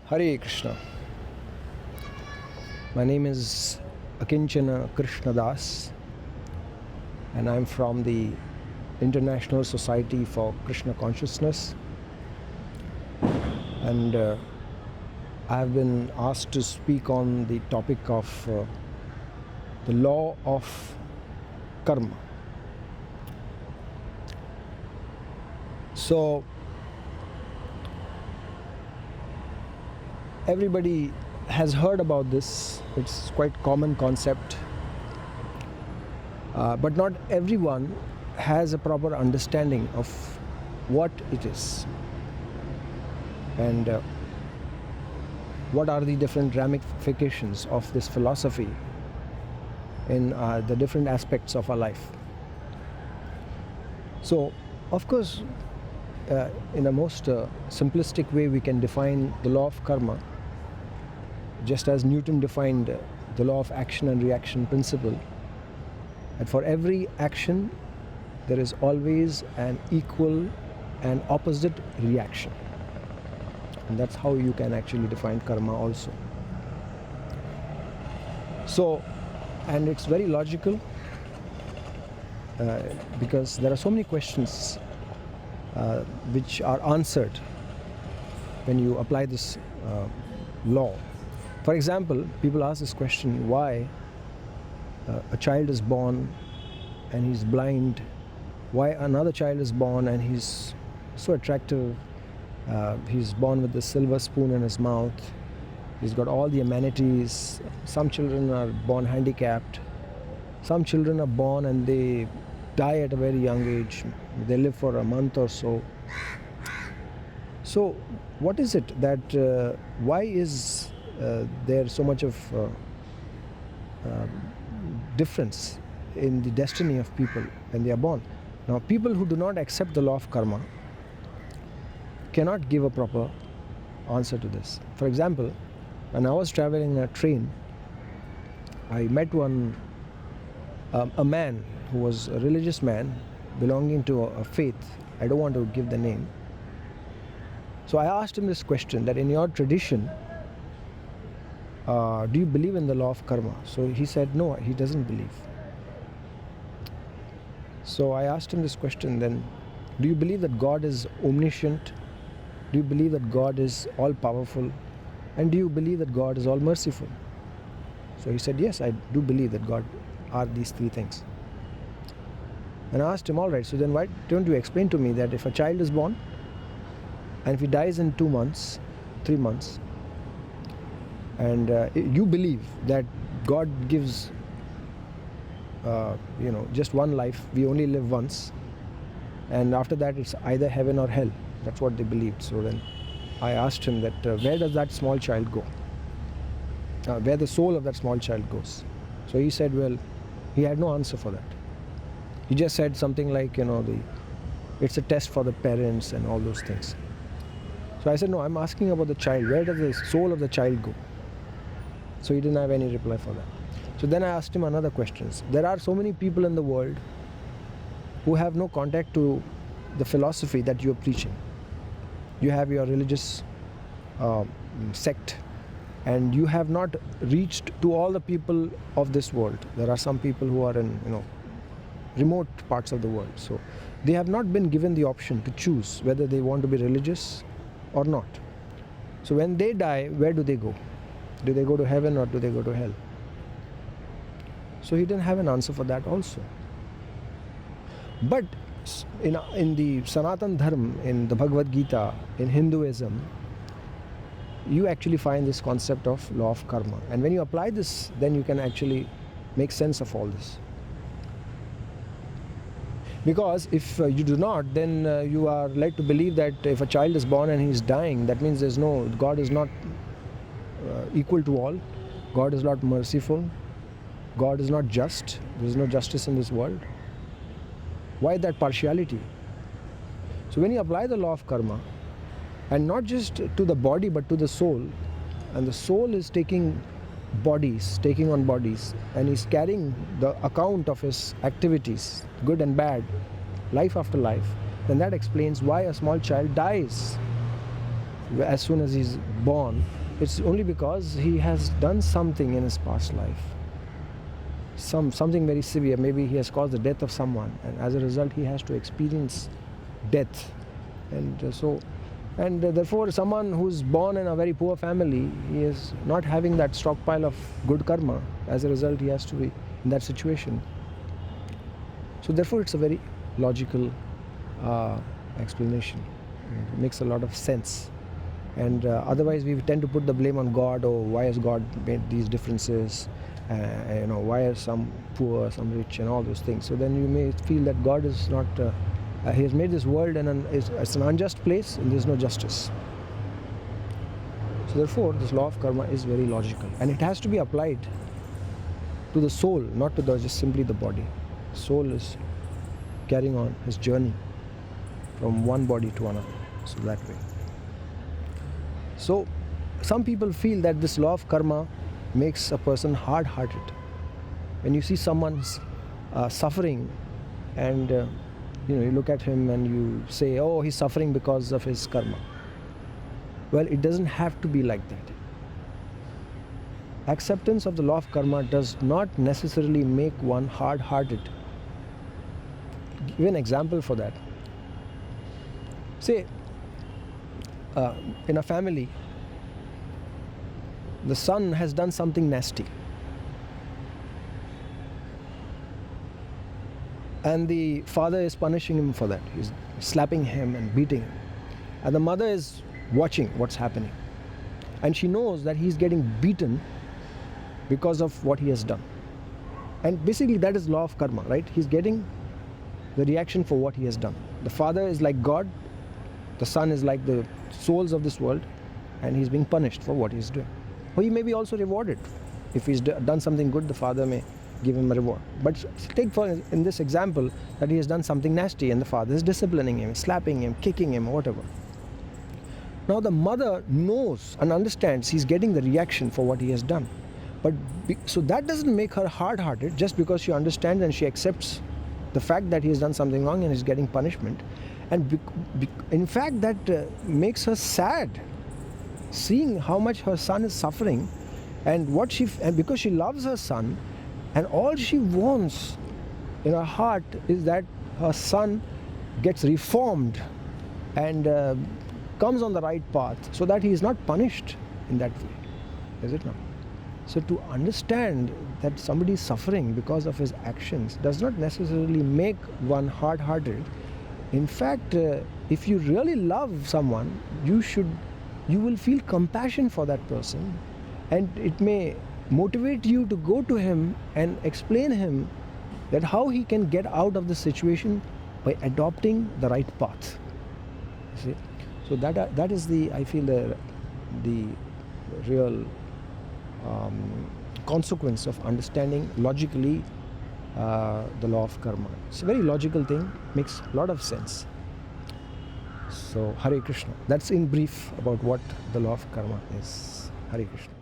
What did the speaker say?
Hare Krishna. My name is Akincana Krishna Das, and I'm from the International Society for Krishna Consciousness. And I have been asked to speak on the topic of the law of karma. So, everybody has heard about this. It's quite common concept, but not everyone has a proper understanding of what it is and what are the different ramifications of this philosophy in the different aspects of our life. So, of course, in a most simplistic way, we can define the law of karma just as Newton defined the law of action and reaction principle. And for every action, there is always an equal and opposite reaction. And that's how you can actually define karma also. So, and it's very logical because there are so many questions which are answered when you apply this law. For example, people ask this question, why a child is born and he's blind, why another child is born and he's so attractive, he's born with the silver spoon in his mouth, he's got all the amenities. Some children are born handicapped, some children are born and they die at a very young age, they live for a month or so. So what is it that, why is there's so much of difference in the destiny of people when they are born? Now, people who do not accept the law of karma cannot give a proper answer to this. For example, when I was traveling in a train, I met a man who was a religious man belonging to a faith. I don't want to give the name. So I asked him this question, that in your tradition, do you believe in the law of karma? So he said no, he doesn't believe. So I asked him this question then, do you believe that God is omniscient? Do you believe that God is all powerful? And do you believe that God is all merciful? So he said, yes, I do believe that God are these three things. And I asked him, all right, so then why don't you explain to me that if a child is born and if he dies in 2 months, 3 months, and you believe that God gives just one life, we only live once, and after that it's either heaven or hell. That's what they believed. So then I asked him that where does that small child go, where the soul of that small child goes. So he said, well, he had no answer for that. He just said something like, it's a test for the parents and all those things. So I said, no, I'm asking about the child. Where does the soul of the child go? So he didn't have any reply for that. So then I asked him another question. There are so many people in the world who have no contact to the philosophy that you are preaching. You have your religious sect, and you have not reached to all the people of this world. There are some people who are in remote parts of the world. So they have not been given the option to choose whether they want to be religious or not. So when they die, where do they go? Do they go to heaven or do they go to hell? So he didn't have an answer for that also. But in the Sanatan Dharma, in the Bhagavad Gita, in Hinduism, you actually find this concept of law of karma. And when you apply this, then you can actually make sense of all this. Because if you do not, then you are led to believe that if a child is born and he is dying, that means God is not equal to all. God is not merciful. God is not just. There is no justice in this world. Why that partiality? So when you apply the law of karma, and not just to the body but to the soul, and the soul is taking on bodies, and he's carrying the account of his activities, good and bad, life after life, then that explains why a small child dies. as soon as he's born, it's only because he has done something in his past life. Something very severe. Maybe he has caused the death of someone, and as a result he has to experience death. And therefore someone who's born in a very poor family, he is not having that stockpile of good karma. As a result, he has to be in that situation. So therefore it's a very logical explanation. It makes a lot of sense. And otherwise we tend to put the blame on God. Oh, why has God made these differences? Why are some poor, some rich, and all those things. So then you may feel that God is not, He has made this world and it's an unjust place, and there is no justice. So therefore this law of karma is very logical, and it has to be applied to the soul, not to just simply the body. Soul is carrying on his journey from one body to another, so that way. So some people feel that this law of karma makes a person hard-hearted. When you see someone suffering, and you look at him and you say, oh, he's suffering because of his karma. Well, it doesn't have to be like that. Acceptance of the law of karma does not necessarily make one hard-hearted. Give an example for that. Say, in a family, the son has done something nasty, and the father is punishing him for that. He's slapping him and beating him, and the mother is watching what's happening, and she knows that he's getting beaten because of what he has done. And basically that is law of karma, right? He's getting the reaction for what he has done. The father is like God, the son is like the souls of this world, and he's being punished for what he's doing. Or he may be also rewarded. If he's done something good, the father may give him a reward. But take in this example that he has done something nasty, and the father is disciplining him, slapping him, kicking him, whatever. Now the mother knows and understands he's getting the reaction for what he has done. But so that doesn't make her hard-hearted, just because she understands and she accepts the fact that he has done something wrong and is getting punishment. And in fact that makes her sad, seeing how much her son is suffering, and because she loves her son, and all she wants in her heart is that her son gets reformed and comes on the right path, so that he is not punished in that way. Is it not? So to understand that somebody is suffering because of his actions does not necessarily make one hard-hearted. In fact, if you really love someone, you will feel compassion for that person, and it may motivate you to go to him and explain him that how he can get out of the situation by adopting the right path. See? So that is I feel the real consequence of understanding logically the law of karma. It's a very logical thing, makes a lot of sense. So Hare Krishna. That's in brief about what the law of karma is. Hare Krishna.